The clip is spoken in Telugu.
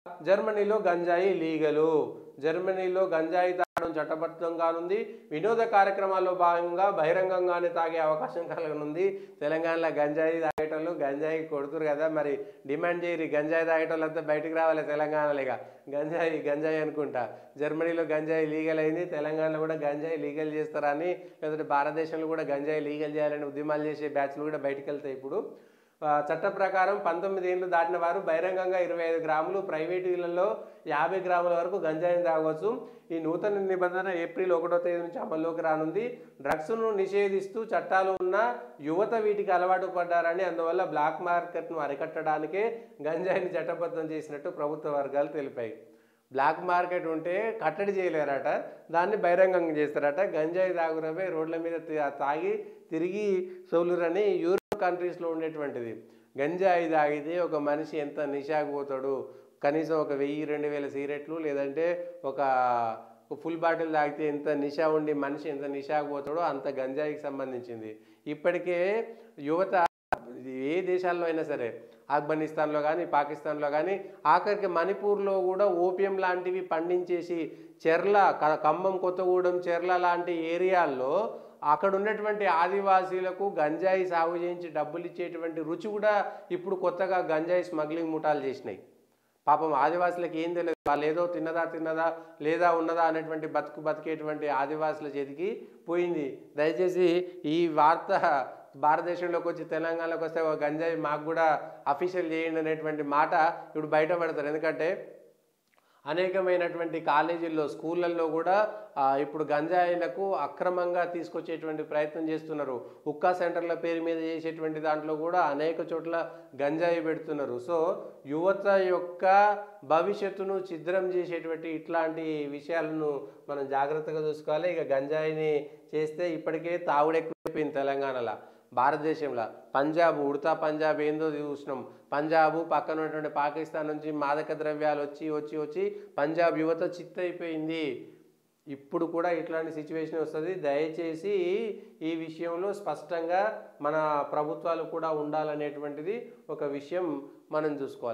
జర్మనీలో గంజాయి లీగలు. జర్మనీలో గంజాయి తాగడం చట్టబద్ధం కానుంది. వినోద కార్యక్రమాల్లో భాగంగా బహిరంగంగానే తాగే అవకాశం కలగనుంది. తెలంగాణలో గంజాయి తాగేటోళ్ళు గంజాయి కొడుతురు కదా, మరి డిమాండ్ చేయరు. గంజాయి తాగేటోళ్ళంతా బయటికి రావాలి తెలంగాణలో. ఇక గంజాయి గంజాయి అనుకుంటా. జర్మనీలో గంజాయి లీగల్ అయింది, తెలంగాణలో కూడా గంజాయి లీగల్ చేస్తారని, లేదంటే భారతదేశంలో కూడా గంజాయి లీగల్ చేయాలని ఉద్యమాలు చేసే బ్యాచ్లు కూడా బయటకు వెళ్తాయి ఇప్పుడు. చట్ట ప్రకారం 19 ఏళ్ళు దాటిన వారు బహిరంగంగా 25 గ్రాములు, ప్రైవేటు ఇళ్లలో 50 గ్రాముల వరకు గంజాయిని తాగవచ్చు. ఈ నూతన నిబంధన ఏప్రిల్ 1వ తేదీ నుంచి అమల్లోకి రానుంది. డ్రగ్స్ను నిషేధిస్తూ చట్టాలు ఉన్న యువత వీటికి అలవాటు పడ్డారని, అందువల్ల బ్లాక్ మార్కెట్ను అరికట్టడానికే గంజాయిని చట్టబద్ధం చేసినట్టు ప్రభుత్వ వర్గాలు తెలిపాయి. బ్లాక్ మార్కెట్ ఉంటే కట్టడి చేయలేరట, దాన్ని బహిరంగంగా చేస్తారట. గంజాయి తాగురపై రోడ్ల మీద తాగి తిరిగి సోలురని యూరోప్ కంట్రీస్లో ఉండేటువంటిది. గంజాయి తాగితే ఒక మనిషి ఎంత నిషాకు పోతాడు, కనీసం ఒక 1000-2000 సిగరెట్లు లేదంటే ఒక ఫుల్ బాటిల్ తాగితే ఎంత నిషా ఉండి మనిషి ఎంత నిషాకు పోతాడో అంత గంజాయికి సంబంధించింది. ఇప్పటికే యువత ఏ దేశాల్లో అయినా సరే, ఆఫ్ఘనిస్తాన్లో కానీ పాకిస్తాన్లో కానీ, ఆఖరికి మణిపూర్లో కూడా ఓపియం లాంటివి పండించేసి చెర్ల, ఖమ్మం, కొత్తగూడెం, చెర్ల లాంటి ఏరియాల్లో అక్కడ ఉన్నటువంటి ఆదివాసీలకు గంజాయి సాగు చేయించి డబ్బులు ఇచ్చేటువంటి రుచి కూడా ఇప్పుడు కొత్తగా గంజాయి స్మగ్లింగ్ ముఠాలు చేసినాయి. పాపం ఆదివాసులకు ఏం తెలియదు, వాళ్ళు ఏదో తిన్నదా లేదా ఉన్నదా అనేటువంటి బతికేటువంటి ఆదివాసుల చేతికి పోయింది. దయచేసి ఈ వార్త భారతదేశంలోకి వచ్చి తెలంగాణలోకి వస్తే గంజాయి మాకు కూడా అఫీషియల్ చేయండి అనేటువంటి మాట ఇప్పుడు బయటపడతారు. ఎందుకంటే అనేకమైనటువంటి కాలేజీల్లో, స్కూళ్ళల్లో కూడా ఇప్పుడు గంజాయిలకు అక్రమంగా తీసుకొచ్చేటువంటి ప్రయత్నం చేస్తున్నారు. హుక్కా సెంటర్ల పేరు మీద చేసేటువంటి దాంట్లో కూడా అనేక చోట్ల గంజాయి పెడుతున్నారు. సో యువత యొక్క భవిష్యత్తును ఛిద్రం చేసేటువంటి ఇట్లాంటి విషయాలను మనం జాగ్రత్తగా చూసుకోవాలి. ఇక గంజాయిని చేస్తే ఇప్పటికే తాగుడెక్కువైపోయింది తెలంగాణలో. భారతదేశంలో పంజాబ్, ఉడతా పంజాబ్ ఏందో చూసినాం. పంజాబ్ పక్కన ఉన్నటువంటి పాకిస్తాన్ నుంచి మాదక ద్రవ్యాలు వచ్చి పంజాబ్ యువత చిత్తయిపోయింది. ఇప్పుడు కూడా ఇట్లాంటి సిచ్యువేషన్ వస్తుంది. దయచేసి ఈ విషయంలో స్పష్టంగా మన ప్రభుత్వాలు కూడా ఉండాలనేటువంటిది ఒక విషయం మనం చూసుకోవాలి.